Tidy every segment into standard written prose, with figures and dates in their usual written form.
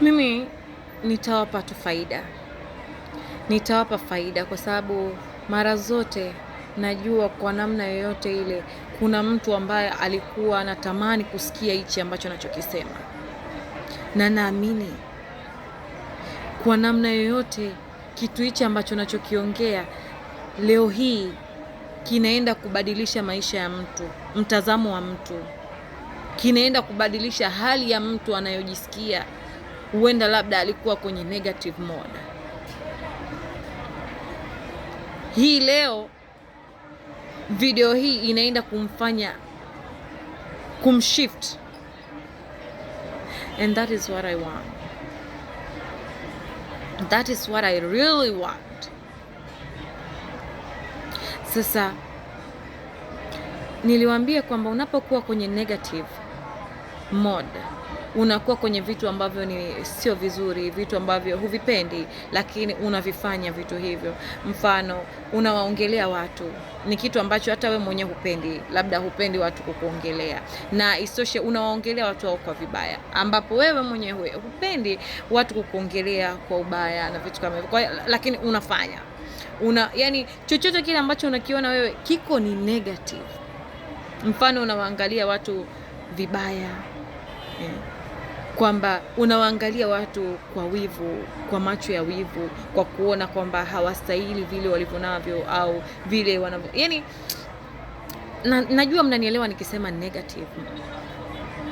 Mimi nitawapa tu faida, nitawapa faida kwa sababu mara zote najua kwa namna yoyote ile kuna mtu ambaye alikuwa anatamani kusikia hichi ambacho nachokisema, na naamini kwa namna yoyote kitu hichi ambacho nachokiongea leo hii kinaenda kubadilisha maisha ya mtu, mtazamo wa mtu, kinaenda kubadilisha hali ya mtu anayojisikia. Huenda labda alikuwa kwenye negative mode. Hii leo video hii inaenda kumfanya kumshift, and that is what I want. That is what I really want. Sasa niliwaambia kwamba unapokuwa kwenye negative mode unakuwa kwenye vitu ambavyo ni sio vizuri, vitu ambavyo huvipendi, lakini unavifanya vitu hivyo. Mfano, unawaongelea watu, ni kitu ambacho hata we mwenyewe hupendi, labda hupendi watu kukuongelea, na isoshe unawaongelea watu wao kwa vibaya, ambapo wewe mwenyewe hupendi watu kukuongelea kwa ubaya na vitu kama hivyo, lakini unafanya yani chochote kile ambacho unakiona wewe kiko ni negative. Mfano, unawaangalia watu vibaya, kwamba unawaangalia watu kwa wivu, kwa macho ya wivu, kwa kuona kwamba hawastahili vile walivyo navyo au vile wanavyo, yani najua mnanielewa nikisema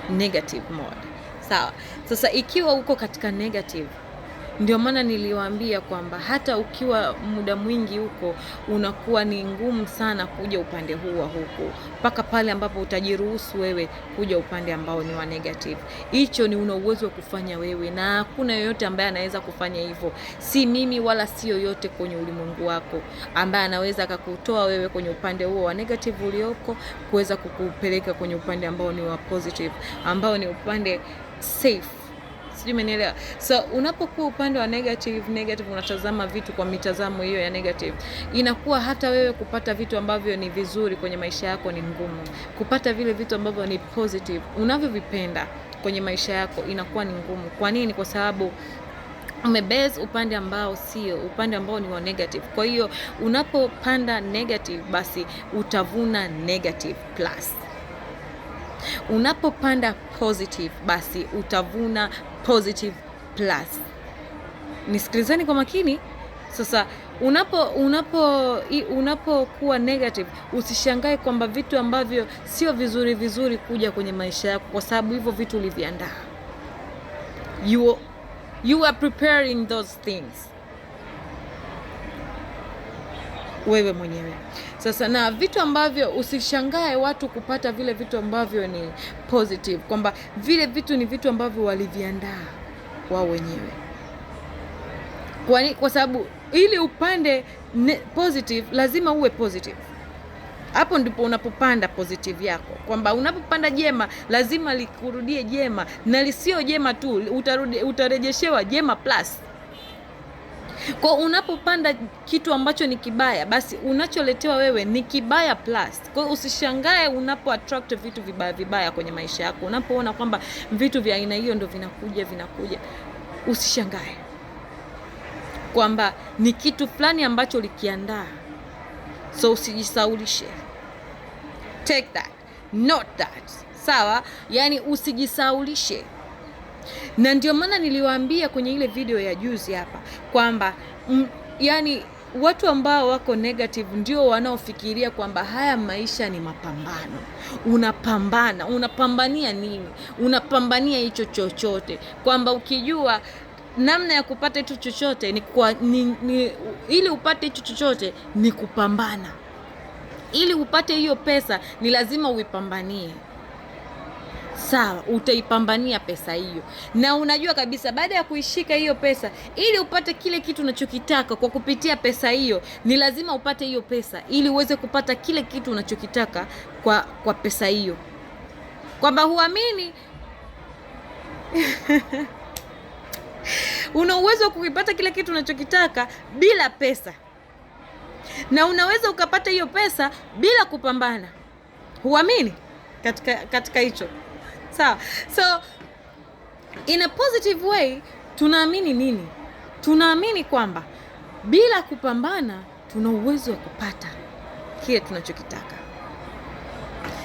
negative mode. Sawa. Sasa ikiwa uko katika negative, ndio maana niliwaambia kwamba hata ukiwa muda mwingi huko unakuwa ni ngumu sana kuja upande huu wa huku, mpaka pale ambapo utajiruhusu wewe kuja upande ambao ni wa negative. Hicho ni una uwezo wa kufanya wewe, na hakuna yoyote ambaye anaweza kufanya hivyo, si mimi wala si yoyote kwenye ulimwengu wako ambaye anaweza akakutoa wewe kwenye upande huo wa negative ulioko kuweza kukupeleka kwenye upande ambao ni wa positive, ambao ni upande safe. Sijui umenielewa? So unapokuwa upande wa negative unatazama vitu kwa mitazamo hiyo ya negative, inakuwa hata wewe kupata vitu ambavyo ni vizuri kwenye maisha yako ni ngumu. Kupata vile vitu ambavyo ni positive unavyovipenda kwenye maisha yako inakuwa ni ngumu. Kwa nini? Kwa sababu umebase upande ambao sio upande ambao ni wa negative. Kwa hiyo unapopanda negative, basi utavuna negative plus. Unapopanda positive, basi utavuna positive plus. Nisikilizeni kwa makini. Sasa unapokuwa negative, usishangae kwamba vitu ambavyo sio vizuri kuja kwenye maisha yako, kwa sababu hivyo vitu uliviandaa. You are preparing those things wewe mwenyewe. Sasa na vitu ambavyo usishangae watu kupata vile vitu ambavyo ni positive, kwamba vile vitu ni vitu ambavyo waliviandaa wao wenyewe. Kwa sababu ili upande positive lazima uwe positive. Hapo ndipo unapopanda positive yako, kwamba unapopanda jema lazima likurudie jema, na lisio jema tu utarejeshewa jema plus. Kwa unapopanda kitu ambacho ni kibaya, basi unacholetewa wewe ni kibaya plus. Kwa usishangae unapo attract vitu vibaya kwenye maisha yako. Unapoona kwamba vitu vya aina hiyo ndio vinakuja, usishangae kwamba ni kitu fulani ambacho likiandaa. So usijisaulishe. Take that, not that. Sawa? Yani usijisaulishe. Na ndio maana niliwaambia kwenye ile video ya juzi hapa kwamba yani watu ambao wako negative ndio wanaofikiria kwamba haya maisha ni mapambano. Unapambania nini? Unapambania hicho chochote, kwamba ukijua namna ya kupata hicho chochote ili upate hicho chochote ni kupambana. Ili upate hiyo pesa ni lazima uipambanie. Sawa, utaipambania pesa hiyo, na unajua kabisa baada ya kuishika hiyo pesa, ili upate kile kitu unachokitaka kwa kupitia pesa hiyo, ni lazima upate hiyo pesa ili uweze kupata kile kitu unachokitaka kwa pesa hiyo. Kwamba huamini una uwezo wa kuipata kile kitu unachokitaka bila pesa, na unaweza ukapata hiyo pesa bila kupambana. Huamini katika hicho. Sawa. So In a positive way, tunaamini nini? Tunaamini kwamba bila kupambana tuna uwezo wa kupata kile tunachokitaka.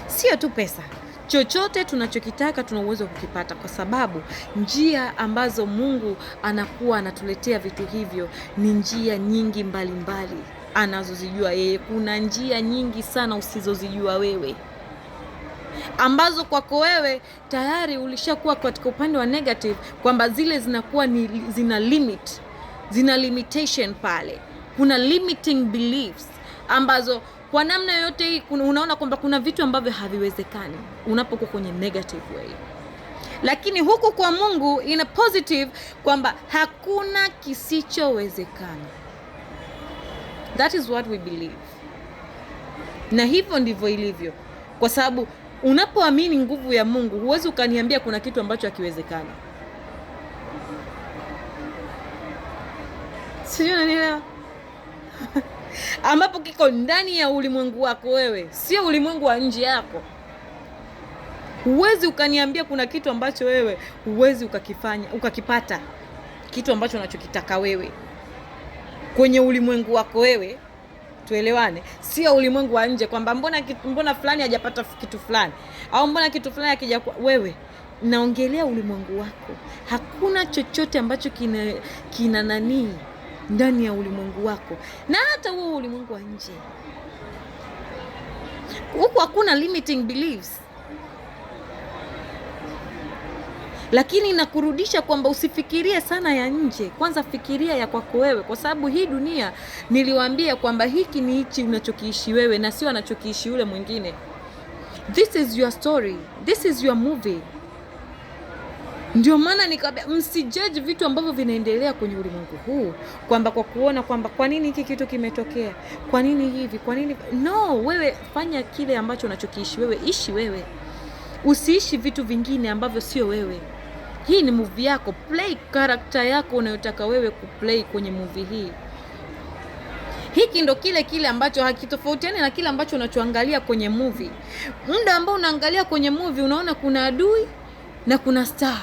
Sio tu pesa, chochote tunachokitaka tuna uwezo wa kukipata, kwa sababu njia ambazo Mungu anakuwa anatuletea vitu hivyo ni njia nyingi mbalimbali anazozijua yeye. Kuna njia nyingi sana usizozijua wewe, ambazo kwako wewe tayari ulishakuwa katika upande wa negative, kwamba zile zinakuwa zina limitation pale. Kuna limiting beliefs ambazo kwa namna yote hii unaona kwamba kuna vitu ambavyo haviwezekani unapokuwa kwenye negative way. Lakini huku kwa Mungu ina positive, kwamba hakuna kisichowezekana. That is what we believe. Na hivyo ndivyo ilivyo, kwa sababu unapoamini nguvu ya Mungu, huwezi ukaniambia kuna kitu ambacho hakiwezekani. Sio, unanielewa? Ambapo kiko ndani ya ulimwengu wako wewe, sio ulimwengu wa nje yako. Huwezi ukaniambia kuna kitu ambacho wewe huwezi ukakipata, kitu ambacho unachokitaka wewe kwenye ulimwengu wako wewe. Tuelewane, sio ulimwengu wa nje, kwamba mbona fulani hajapata kitu fulani, au mbona kitu fulani hakija wewe. Naongelea ulimwengu wako. Hakuna chochote ambacho kina nani ndani ya ulimwengu wako, na hata huo ulimwengu wa nje huko hakuna limiting beliefs. Lakini nakurudisha kwamba usifikirie sana ya nje, kwanza fikiria ya kwako wewe, kwa sababu hii dunia niliwaambia kwamba hiki ni hichi unachokiishi wewe na sio anachokiishi yule mwingine. This is your story, this is your movie. Ndio maana nikamwambia msijudge vitu ambavyo vinaendelea kwenye ulimwengu huu, kwamba kwa kuona kwamba kwa nini hiki kitu kimetokea, kwa nini hivi, kwa nini. No, wewe fanya kile ambacho unachokiishi wewe, ishi wewe. Usiishi vitu vingine ambavyo sio wewe. Hii ni movie yako, play character yako unayotaka wewe kuplay kwenye movie hii. Hiki ndo kile ambacho hakitofautiani na kile ambacho unachoangalia kwenye movie. Muda ambao unaangalia kwenye movie unaona kuna adui na kuna star,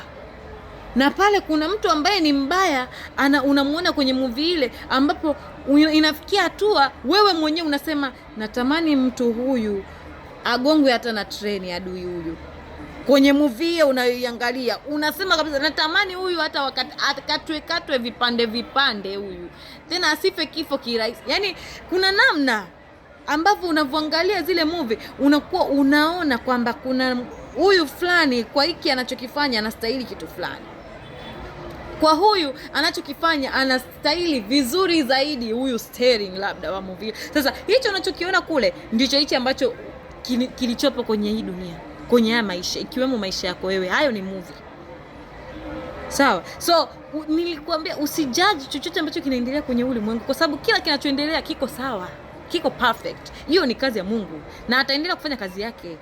na pale kuna mtu ambaye ni mbaya unamuona kwenye movie ile, ambapo inafikia hatua wewe mwenyewe unasema natamani mtu huyu agongwe hata na treni, adui huyu. Kwenye movie unayoiangalia unasema kabisa natamani huyu hata akatwe vipande huyu, tena asife kifo kirahisi. Yani kuna namna ambavyo unavyoangalia zile movie unakuwa unaona kwamba kuna huyu fulani kwa hiki anachokifanya anastahili kitu fulani, kwa huyu anachokifanya anastahili vizuri zaidi huyu steering labda wa movie. Sasa hicho unachokiona kule ndicho hichi ambacho kilichopo kwenye hii dunia, kwenye haya maisha, ikiwemo maisha yako wewe. Hayo ni movie, sawa? So nilikwambia usijudge chochote ambacho kinaendelea kwenye ulimwengu, kwa sababu kila kinachoendelea kiko sawa, kiko perfect. Hiyo ni kazi ya Mungu na ataendelea kufanya kazi yake,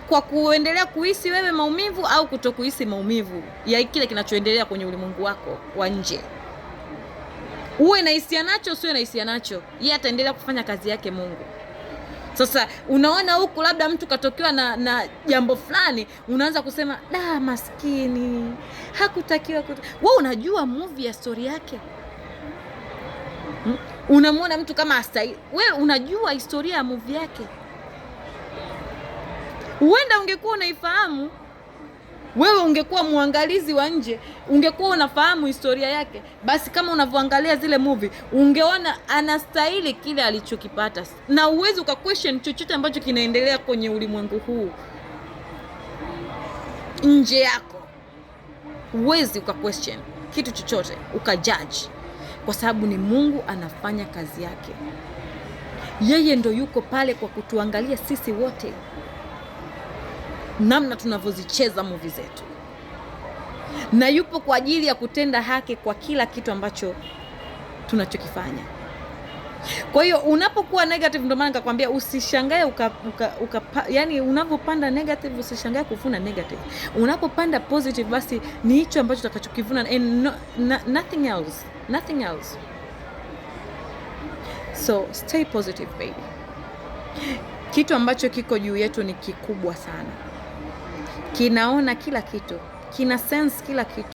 kwa kuendelea kuhisi wewe maumivu au kutokuhisi maumivu ya kile kinachoendelea kwenye ulimwengu wako wa nje. Uwe na hisia nacho, usiwe na hisia nacho, yeye ataendelea kufanya kazi yake Mungu. Sasa unaona huku labda mtu katokewa na jambo fulani, unaanza kusema da, maskini hakutakiwa wewe unajua movie ya story yake. Unamwona mtu kama astahili, wewe unajua historia ya movie yake. Huenda ungekuwa unaifahamu, wewe ungekuwa muangalizi wa nje, ungekuwa unafahamu historia yake, basi kama unavyoangalia zile movie ungeona anastahili kile alichokipata. Na uwezi ukaquestion chochote ambacho kinaendelea kwenye ulimwengu huu nje yako. Uwezi ukaquestion kitu chochote ukajudge, kwa sababu ni Mungu anafanya kazi yake. Yeye ndo yuko pale kwa kutuangalia sisi wote, namna tunavyozicheza movie zetu, na yupo kwa ajili ya kutenda haki kwa kila kitu ambacho tunachokifanya. Kwa hiyo unapokuwa negative, ndio maana nikakwambia usishangae yani unapopanda negative usishangae kuvuna negative. Unapopanda positive, basi ni hicho ambacho utakachokivuna, and nothing else. So stay positive baby. Kitu ambacho kiko juu yetu ni kikubwa sana, kinaona kila kitu, kina sense kila kitu.